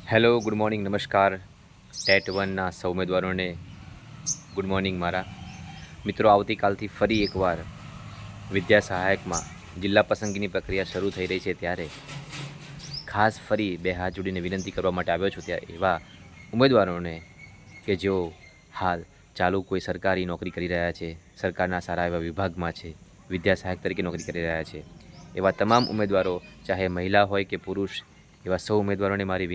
Hello, good morning, નમસ્કાર. TET વનના સૌ ઉમેદવારોને ગુડ મોર્નિંગ મારા મિત્રો. આવતીકાલથી ફરી એકવાર વિદ્યા સહાયકમાં જિલ્લા પસંદગીની પ્રક્રિયા શરૂ થઈ રહી છે, ત્યારે ખાસ ફરી બે હાથ જોડીને વિનંતી કરવા માટે આવ્યો છું ત્યારે એવા ઉમેદવારોને કે જેઓ હાલ ચાલુ કોઈ સરકારી નોકરી કરી રહ્યા છે, સરકારના સારા એવા વિભાગમાં છે, વિદ્યા સહાયક તરીકે નોકરી કરી રહ્યા છે, એવા તમામ ઉમેદવારો, ચાહે મહિલા હોય કે પુરુષ, એવા સૌ ઉમેદવારોને મારી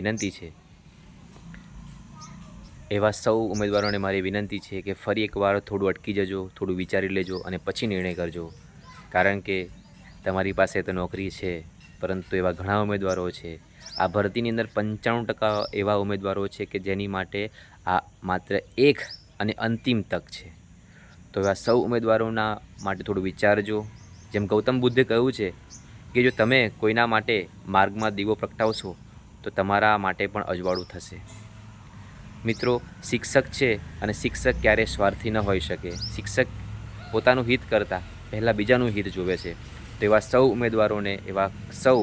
વિનંતી છે કે ફરી એકવાર થોડું અટકી જજો, થોડું વિચારી લેજો અને પછી નિર્ણય કરજો. કારણ કે તમારી પાસે તો નોકરી છે, પરંતુ એવા ઘણા ઉમેદવારો છે. આ ભરતીની અંદર 95% એવા ઉમેદવારો છે કે જેની માટે આ માત્ર એક અને અંતિમ તક છે. તો એવા સૌ ઉમેદવારોના માટે થોડું વિચારજો. જેમ ગૌતમ બુદ્ધે કહ્યું છે કે જો તમે કોઈના માટે માર્ગમાં દીવો પ્રગટાવશો તો તમારા માટે પણ અજવાળું થશે. મિત્રો, શિક્ષક છે અને શિક્ષક ક્યારેય સ્વાર્થી ન હોઈ શકે. શિક્ષક પોતાનું હિત કરતાં પહેલાં બીજાનું હિત જોવે છે. તો એવા સૌ ઉમેદવારોને, એવા સૌ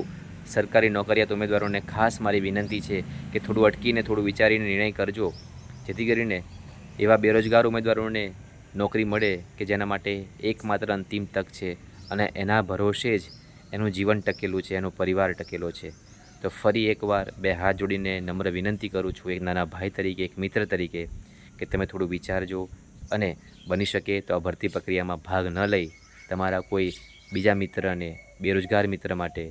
સરકારી નોકરિયાત ઉમેદવારોને ખાસ મારી વિનંતી છે કે થોડું અટકીને થોડું વિચારીને નિર્ણય કરજો, જેથી કરીને એવા બેરોજગાર ઉમેદવારોને નોકરી મળે કે જેના માટે એકમાત્ર અંતિમ તક છે અને એના ભરોસે જ એનું જીવન ટકેલું છે, એનો પરિવાર ટકેલો છે. તો ફરી એકવાર બે હાથ જોડીને નમ્ર વિનંતી કરું છું, એક નાના ભાઈ તરીકે, એક મિત્ર તરીકે, કે તમે થોડું વિચારજો અને બની શકે તો આ ભરતી પ્રક્રિયામાં ભાગ ન લઈ તમારા કોઈ બીજા મિત્રને, બેરોજગાર મિત્ર માટે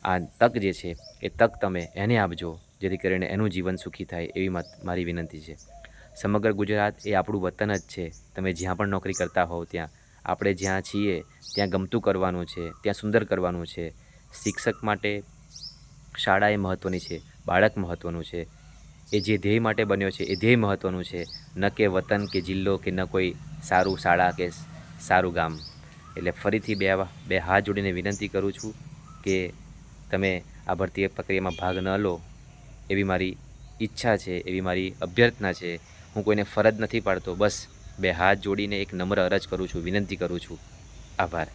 આ તક જે છે એ તક તમે એને આપજો, જેથી કરીને એનું જીવન સુખી થાય, એવી મારી વિનંતી છે. સમગ્ર ગુજરાત એ આપણું વતન જ છે. તમે જ્યાં પણ નોકરી કરતા હોવ ત્યાં, આપણે જ્યાં છીએ ત્યાં ગમતું કરવાનું છે, ત્યાં સુંદર કરવાનું છે. શિક્ષક માટે શાળા એ મહત્ત્વની છે, બાળક મહત્ત્વનું છે. એ જે ધ્યેય માટે બન્યો છે એ ધ્યેય મહત્ત્વનું છે, ન કે વતન કે જિલ્લો કે ન કોઈ સારું શાળા કે સારું ગામ. એટલે ફરીથી બે હાથ જોડીને વિનંતી કરું છું કે તમે આ ભરતી પ્રક્રિયામાં ભાગ ન લો, એવી મારી ઈચ્છા છે, એવી મારી અભ્યર્થના છે. હું કોઈને ફરજ નથી પાડતો, બસ બે હાથ જોડીને એક નમ્ર અરજ કરું છું, વિનંતી કરું છું. આભાર.